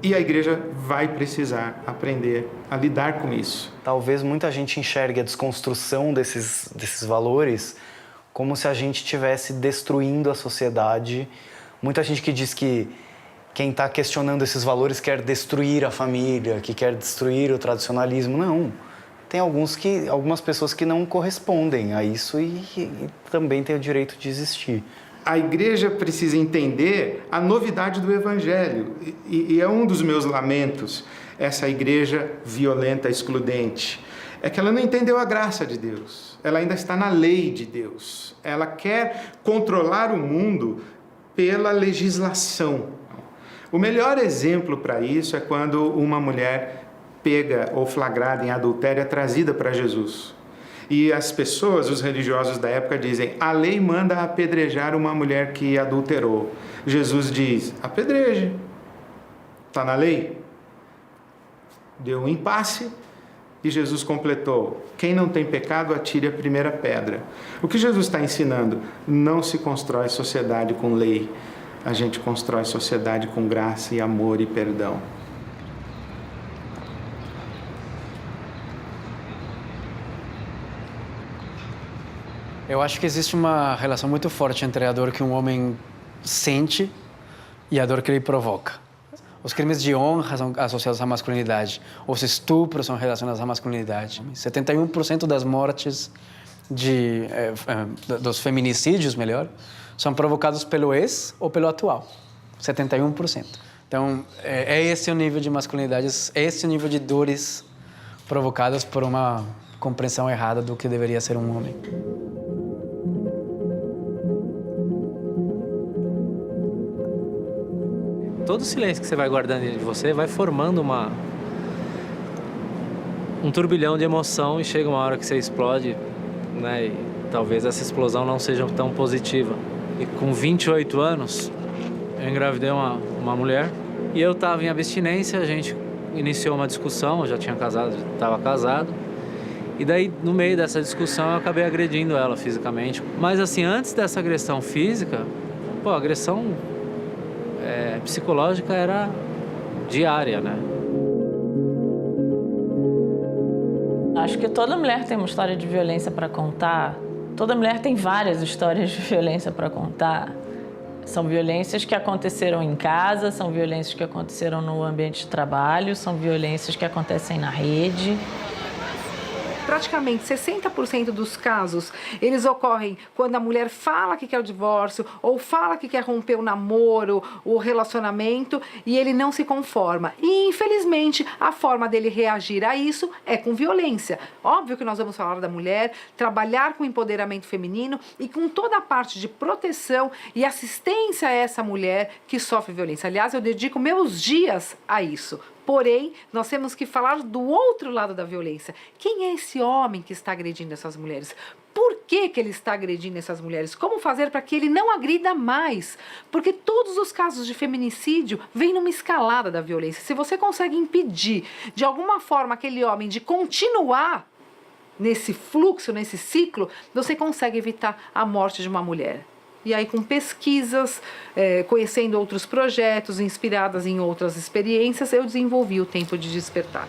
E a igreja vai precisar aprender a lidar com isso. Talvez muita gente enxergue a desconstrução desses valores como se a gente estivesse destruindo a sociedade. Muita gente que diz que quem está questionando esses valores quer destruir a família, que quer destruir o tradicionalismo. Não. Tem algumas pessoas que não correspondem a isso e também têm o direito de existir. A igreja precisa entender a novidade do evangelho. E é um dos meus lamentos, essa igreja violenta, excludente. É que ela não entendeu a graça de Deus. Ela ainda está na lei de Deus. Ela quer controlar o mundo pela legislação. O melhor exemplo para isso é quando uma mulher pega ou flagrada em adultério é trazida para Jesus. E as pessoas, os religiosos da época dizem, a lei manda apedrejar uma mulher que adulterou. Jesus diz, apedreje. Está na lei. Deu um impasse e Jesus completou, quem não tem pecado atire a primeira pedra. O que Jesus está ensinando? Não se constrói sociedade com lei. A gente constrói sociedade com graça e amor e perdão. Eu acho que existe uma relação muito forte entre a dor que um homem sente e a dor que ele provoca. Os crimes de honra são associados à masculinidade. Os estupros são relacionados à masculinidade. 71% das mortes dos feminicídios, melhor, são provocados pelo ex ou pelo atual. 71%. Então, é esse o nível de masculinidade, é esse o nível de dores provocadas por uma compreensão errada do que deveria ser um homem. Todo o silêncio que você vai guardando dentro de você vai formando um turbilhão de emoção e chega uma hora que você explode, né? E talvez essa explosão não seja tão positiva. E com 28 anos, eu engravidei uma mulher e eu estava em abstinência, a gente iniciou uma discussão, eu já tinha casado, estava casado. E daí, no meio dessa discussão, eu acabei agredindo ela fisicamente. Mas assim, antes dessa agressão física, a agressão psicológica era diária, né? Acho que toda mulher tem uma história de violência para contar. Toda mulher tem várias histórias de violência para contar. São violências que aconteceram em casa, são violências que aconteceram no ambiente de trabalho, são violências que acontecem na rede. Praticamente 60% dos casos, eles ocorrem quando a mulher fala que quer o divórcio ou fala que quer romper o namoro, o relacionamento, e ele não se conforma. E, infelizmente, a forma dele reagir a isso é com violência. Óbvio que nós vamos falar da mulher, trabalhar com empoderamento feminino e com toda a parte de proteção e assistência a essa mulher que sofre violência. Aliás, eu dedico meus dias a isso. Porém, nós temos que falar do outro lado da violência. Quem é esse homem que está agredindo essas mulheres? Por que ele está agredindo essas mulheres, como fazer para que ele não agrida mais, porque todos os casos de feminicídio vêm numa escalada da violência. Se você consegue impedir, de alguma forma, aquele homem de continuar nesse fluxo, nesse ciclo, você consegue evitar a morte de uma mulher. E aí, com pesquisas, conhecendo outros projetos, inspiradas em outras experiências, eu desenvolvi o Tempo de Despertar.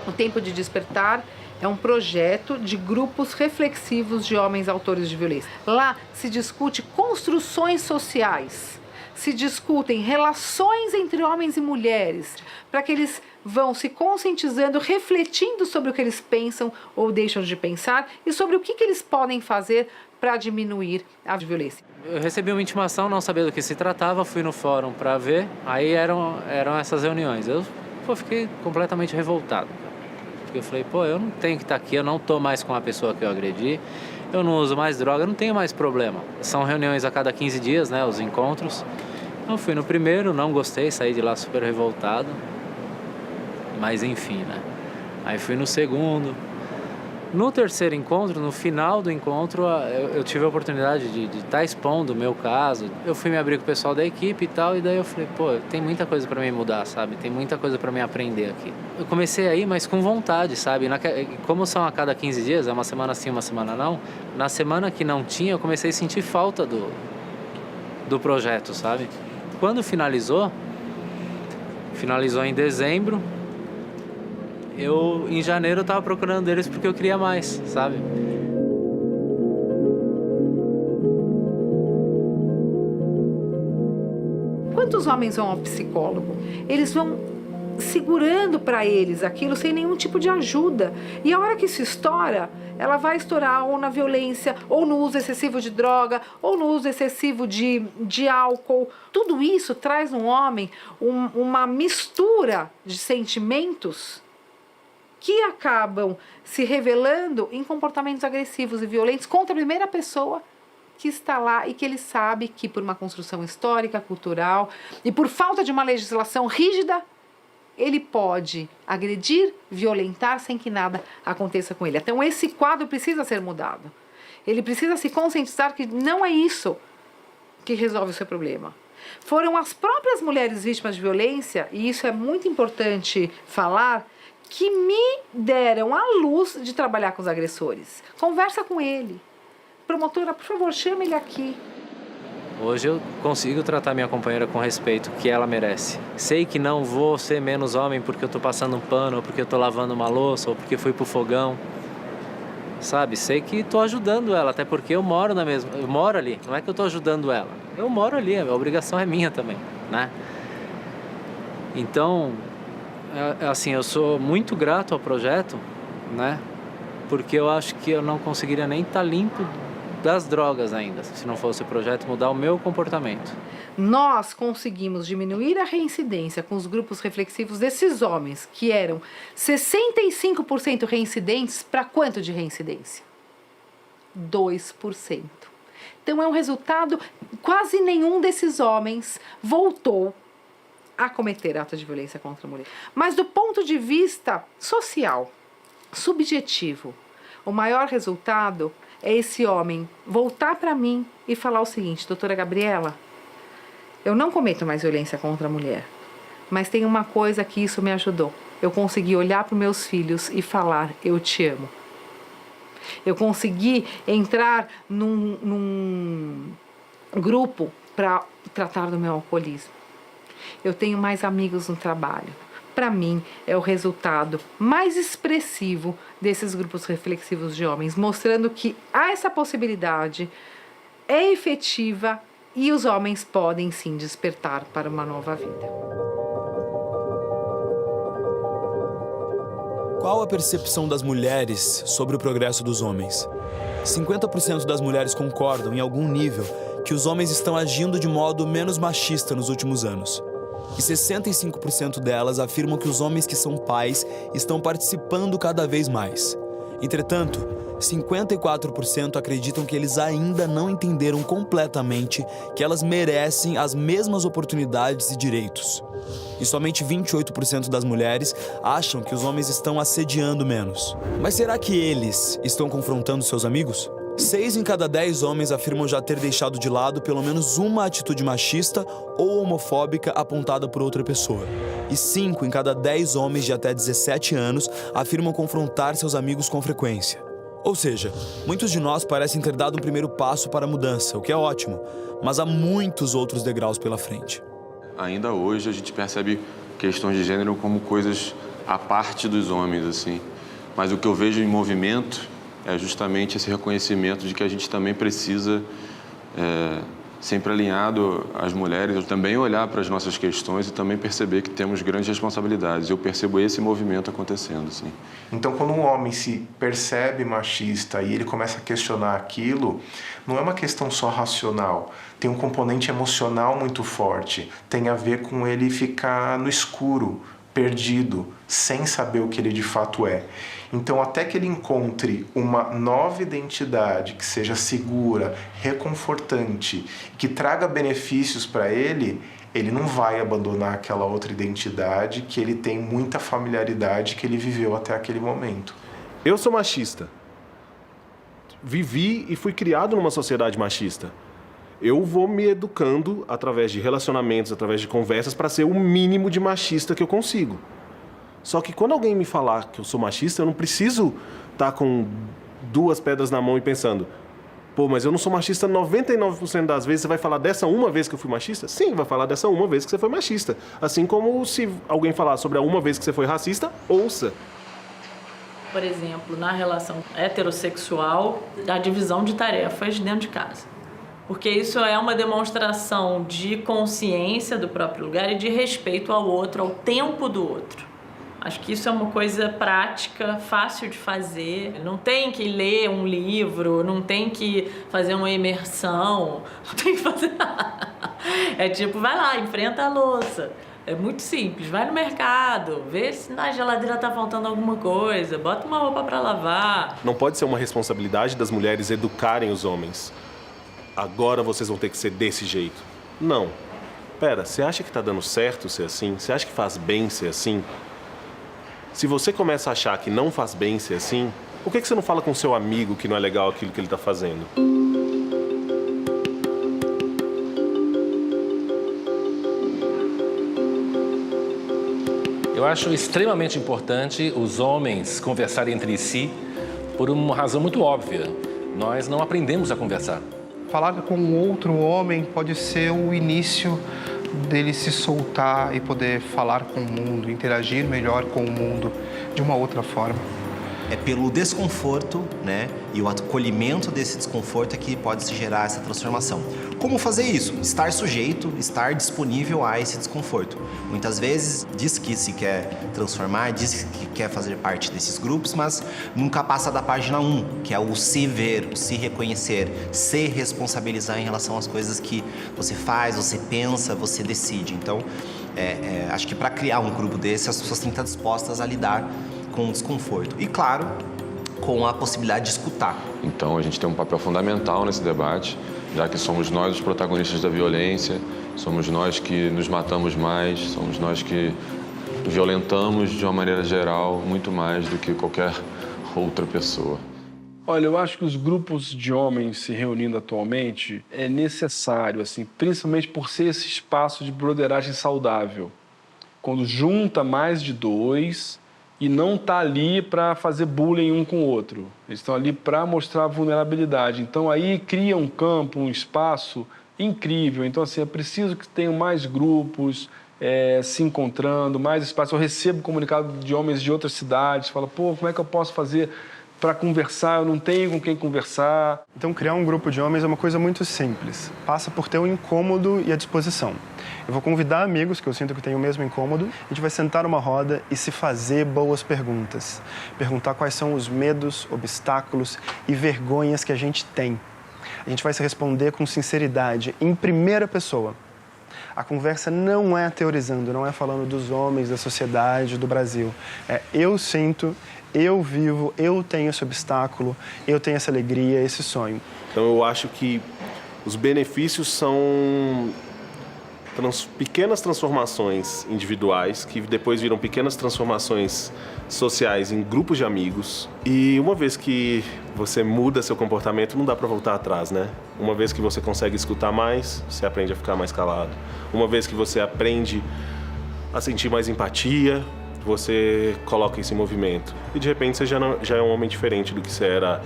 O Tempo de Despertar é um projeto de grupos reflexivos de homens autores de violência. Lá se discute construções sociais, se discutem relações entre homens e mulheres, para que eles vão se conscientizando, refletindo sobre o que eles pensam ou deixam de pensar e sobre o que eles podem fazer para diminuir a violência. Eu recebi uma intimação, não sabia do que se tratava, fui no fórum para ver, aí eram essas reuniões. Eu fiquei completamente revoltado. Porque eu falei, eu não tenho que estar aqui, eu não estou mais com a pessoa que eu agredi, eu não uso mais droga, eu não tenho mais problema. São reuniões a cada 15 dias, né, os encontros. Eu fui no primeiro, não gostei, saí de lá super revoltado. Mas enfim, né? Aí fui no segundo. No terceiro encontro, no final do encontro, eu tive a oportunidade de estar expondo o meu caso. Eu fui me abrir com o pessoal da equipe e tal, e daí eu falei, tem muita coisa para mim mudar, sabe? Tem muita coisa para mim aprender aqui. Eu comecei aí, mas com vontade, sabe? Como são a cada 15 dias, é uma semana sim, uma semana não, na semana que não tinha, eu comecei a sentir falta do projeto, sabe? Quando finalizou em dezembro, em janeiro eu tava procurando eles porque eu queria mais, sabe? Quantos homens vão ao psicólogo? Eles vão segurando para eles aquilo sem nenhum tipo de ajuda. E a hora que isso estoura, ela vai estourar ou na violência, ou no uso excessivo de droga, ou no uso excessivo de álcool. Tudo isso traz no homem uma mistura de sentimentos que acabam se revelando em comportamentos agressivos e violentos contra a primeira pessoa que está lá e que ele sabe que por uma construção histórica, cultural e por falta de uma legislação rígida, ele pode agredir, violentar sem que nada aconteça com ele. Então esse quadro precisa ser mudado. Ele precisa se conscientizar que não é isso que resolve o seu problema. Foram as próprias mulheres vítimas de violência, e isso é muito importante falar, que me deram a luz de trabalhar com os agressores. Conversa com ele. Promotora, por favor, chame ele aqui. Hoje eu consigo tratar minha companheira com respeito que ela merece. Sei que não vou ser menos homem porque eu tô passando um pano, ou porque eu tô lavando uma louça, ou porque fui pro fogão. Sabe? Sei que tô ajudando ela, até porque eu moro ali. Não é que eu tô ajudando ela. Eu moro ali, a obrigação é minha também, né? Então, assim, eu sou muito grato ao projeto, né? Porque eu acho que eu não conseguiria nem estar limpo das drogas ainda, se não fosse o projeto mudar o meu comportamento. Nós conseguimos diminuir a reincidência com os grupos reflexivos desses homens, que eram 65% reincidentes, para quanto de reincidência? 2%. Então é um resultado, quase nenhum desses homens voltou a cometer atos de violência contra a mulher. Mas do ponto de vista social, subjetivo, o maior resultado é esse homem voltar para mim e falar o seguinte: doutora Gabriela, eu não cometo mais violência contra a mulher, mas tem uma coisa que isso me ajudou. Eu consegui olhar para os meus filhos e falar, eu te amo. Eu consegui entrar num grupo para tratar do meu alcoolismo. Eu tenho mais amigos no trabalho. Para mim, é o resultado mais expressivo desses grupos reflexivos de homens, mostrando que há essa possibilidade, é efetiva e os homens podem sim despertar para uma nova vida. Qual a percepção das mulheres sobre o progresso dos homens? 50% das mulheres concordam, em algum nível, que os homens estão agindo de modo menos machista nos últimos anos. E 65% delas afirmam que os homens que são pais estão participando cada vez mais. Entretanto, 54% acreditam que eles ainda não entenderam completamente que elas merecem as mesmas oportunidades e direitos. E somente 28% das mulheres acham que os homens estão assediando menos. Mas será que eles estão confrontando seus amigos? 6 em cada 10 homens afirmam já ter deixado de lado pelo menos uma atitude machista ou homofóbica apontada por outra pessoa. E 5 em cada 10 homens de até 17 anos afirmam confrontar seus amigos com frequência. Ou seja, muitos de nós parecem ter dado um primeiro passo para a mudança, o que é ótimo, mas há muitos outros degraus pela frente. Ainda hoje a gente percebe questões de gênero como coisas à parte dos homens, assim. Mas o que eu vejo em movimento é justamente esse reconhecimento de que a gente também precisa, sempre alinhado às mulheres, também olhar para as nossas questões e também perceber que temos grandes responsabilidades. Eu percebo esse movimento acontecendo, assim. Então, quando um homem se percebe machista e ele começa a questionar aquilo, não é uma questão só racional. Tem um componente emocional muito forte. Tem a ver com ele ficar no escuro, perdido, sem saber o que ele de fato é. Então, até que ele encontre uma nova identidade que seja segura, reconfortante, que traga benefícios para ele, ele não vai abandonar aquela outra identidade que ele tem muita familiaridade, que ele viveu até aquele momento. Eu sou machista. Vivi e fui criado numa sociedade machista. Eu vou me educando através de relacionamentos, através de conversas, para ser o mínimo de machista que eu consigo. Só que quando alguém me falar que eu sou machista, eu não preciso estar com 2 pedras na mão e pensando, pô, mas eu não sou machista 99% das vezes. Você vai falar dessa uma vez que eu fui machista? Sim, vai falar dessa uma vez que você foi machista. Assim como se alguém falar sobre a uma vez que você foi racista, ouça. Por exemplo, na relação heterossexual, a divisão de tarefas dentro de casa. Porque isso é uma demonstração de consciência do próprio lugar e de respeito ao outro, ao tempo do outro. Acho que isso é uma coisa prática, fácil de fazer. Não tem que ler um livro, não tem que fazer uma imersão, não tem que fazer nada. É tipo, vai lá, enfrenta a louça. É muito simples, vai no mercado, vê se na geladeira tá faltando alguma coisa, bota uma roupa para lavar. Não pode ser uma responsabilidade das mulheres educarem os homens. Agora vocês vão ter que ser desse jeito. Não. Pera, você acha que tá dando certo ser assim? Você acha que faz bem ser assim? Se você começa a achar que não faz bem ser assim, por que você não fala com seu amigo que não é legal aquilo que ele tá fazendo? Eu acho extremamente importante os homens conversarem entre si por uma razão muito óbvia. Nós não aprendemos a conversar. Falar com outro homem pode ser o início dele se soltar e poder falar com o mundo, interagir melhor com o mundo de uma outra forma. É pelo desconforto, né, e o acolhimento desse desconforto é que pode se gerar essa transformação. Como fazer isso? Estar sujeito, estar disponível a esse desconforto. Muitas vezes diz que se quer transformar, diz que quer fazer parte desses grupos, mas nunca passa da página 1, que é o se ver, o se reconhecer, se responsabilizar em relação às coisas que você faz, você pensa, você decide. Então, acho que para criar um grupo desse, as pessoas têm que estar dispostas a lidar com o desconforto. E, claro, com a possibilidade de escutar. Então, a gente tem um papel fundamental nesse debate, já que somos nós os protagonistas da violência, somos nós que nos matamos mais, somos nós que violentamos de uma maneira geral muito mais do que qualquer outra pessoa. Olha, eu acho que os grupos de homens se reunindo atualmente é necessário, assim, principalmente por ser esse espaço de broderagem saudável. Quando junta mais de 2 e não está ali para fazer bullying um com o outro. Eles estão ali para mostrar vulnerabilidade. Então, aí cria um campo, um espaço incrível. Então, assim, é preciso que tenham mais grupos se encontrando, mais espaço. Eu recebo comunicado de homens de outras cidades, fala, pô, como é que eu posso fazer para conversar? Eu não tenho com quem conversar. Então, criar um grupo de homens é uma coisa muito simples. Passa por ter o incômodo e a disposição. Eu vou convidar amigos que eu sinto que têm o mesmo incômodo. A gente vai sentar numa roda e se fazer boas perguntas. Perguntar quais são os medos, obstáculos e vergonhas que a gente tem. A gente vai se responder com sinceridade, em primeira pessoa. A conversa não é teorizando, não é falando dos homens, da sociedade, do Brasil. Eu sinto, eu vivo, eu tenho esse obstáculo, eu tenho essa alegria, esse sonho. Então eu acho que os benefícios são pequenas transformações individuais que depois viram pequenas transformações sociais em grupos de amigos. E uma vez que você muda seu comportamento, não dá para voltar atrás, né? Uma vez que você consegue escutar mais, você aprende a ficar mais calado. Uma vez que você aprende a sentir mais empatia, você coloca isso em movimento. E de repente você já é um homem diferente do que você era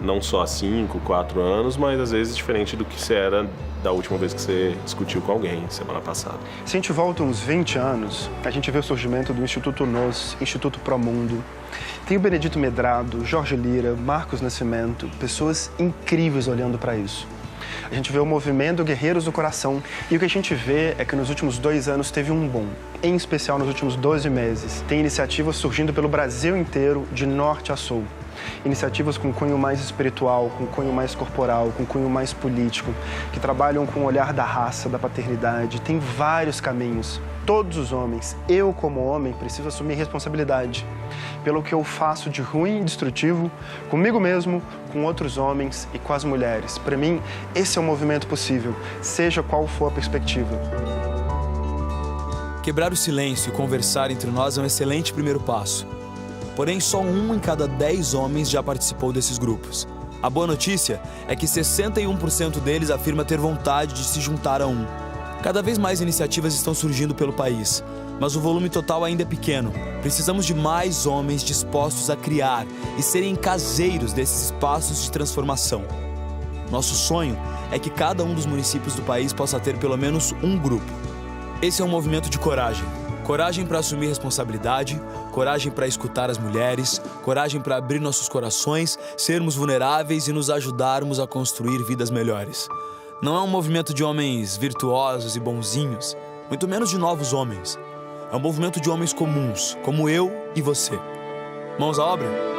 não só há 5, 4 anos, mas às vezes diferente do que você era da última vez que você discutiu com alguém, semana passada. Se a gente volta uns 20 anos, a gente vê o surgimento do Instituto Nos, Instituto Promundo. Tem o Benedito Medrado, Jorge Lira, Marcos Nascimento, pessoas incríveis olhando para isso. A gente vê o movimento Guerreiros do Coração e o que a gente vê é que nos últimos 2 anos teve um boom, em especial nos últimos 12 meses. Tem iniciativas surgindo pelo Brasil inteiro, de norte a sul. Iniciativas com cunho mais espiritual, com cunho mais corporal, com cunho mais político, que trabalham com o olhar da raça, da paternidade. Tem vários caminhos. Todos os homens, eu como homem, preciso assumir responsabilidade pelo que eu faço de ruim e destrutivo comigo mesmo, com outros homens e com as mulheres. Para mim, esse é um movimento possível, seja qual for a perspectiva. Quebrar o silêncio e conversar entre nós é um excelente primeiro passo. Porém, só 1 em cada 10 homens já participou desses grupos. A boa notícia é que 61% deles afirma ter vontade de se juntar a um. Cada vez mais iniciativas estão surgindo pelo país, mas o volume total ainda é pequeno. Precisamos de mais homens dispostos a criar e serem caseiros desses espaços de transformação. Nosso sonho é que cada um dos municípios do país possa ter pelo menos um grupo. Esse é um movimento de coragem. Coragem para assumir responsabilidade, coragem para escutar as mulheres, coragem para abrir nossos corações, sermos vulneráveis e nos ajudarmos a construir vidas melhores. Não é um movimento de homens virtuosos e bonzinhos, muito menos de novos homens. É um movimento de homens comuns, como eu e você. Mãos à obra?